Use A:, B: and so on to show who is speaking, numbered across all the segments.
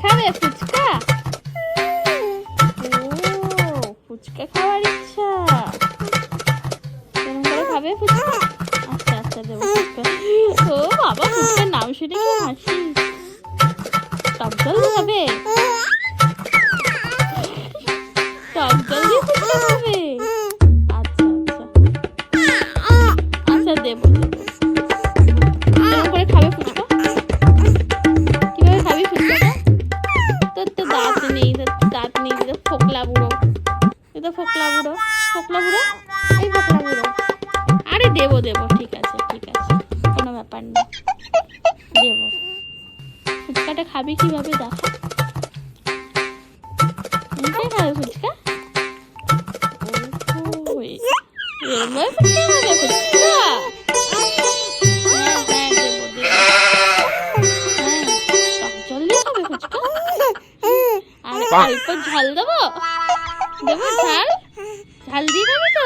A: খাবে ফুচকা? ও ফুচকা খাওয়ার ইচ্ছা, কেমন করে খাবে ফুচকা? আচ্ছা আচ্ছা দেবো ফুচকা। ও বাবা ফুচকার নাম শুনে কি হাসি। টক জল দিয়ে খাবে? টক জল দিয়ে ফুচকা খাবে? আচ্ছা আচ্ছা আচ্ছা দেবো দেবো। কেমন করে খাবে ফুচকা? কিভাবে খাবি ফুচকাটা? তোর তো দাঁত নেই, দাঁত নেই, তো ফোকলা বুড়ো, তুই তো ফোকলা বুড়ো। ফোকলা বুড়ো, এই ফোকলা বুড়ো। আরে দেবো দেবো, ঠিক আছে ঠিক আছে, কোনো ব্যাপার না, দেবো। ফুচকাটা খাবি কিভাবে দেখা? এমনি খাবে ফুচকা? এরমভাবে ফুচকা খাবে ফুচকা? হ্যাঁ হ্যাঁ দেবো দেবো। হ্যাঁ টক জল দিয়ে খাবে ফুচকা? আর অল্প ঝাল দেবো? দেবো ঝাল? ঝাল দিয়ে খাবে তো?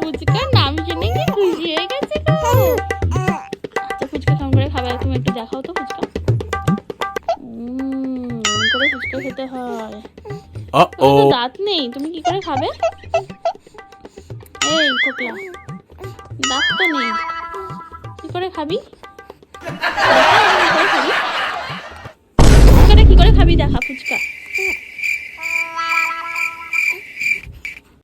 A: ফুচকার নাম শুনে কি খুশি হয়ে গেছে গো। আচ্ছা ফুচকা কেমন করে খাবে তুমি একটু দেখাও তো ফুচকা। এমন করে ফুচকা খেতে হয়। তোমার তো দাঁত নেই, তুমি কি করে খাবে? এই ফোকলা, দাঁত তো নেই, কি করে খাবি? কি করে খাবি দেখা ফুচকা?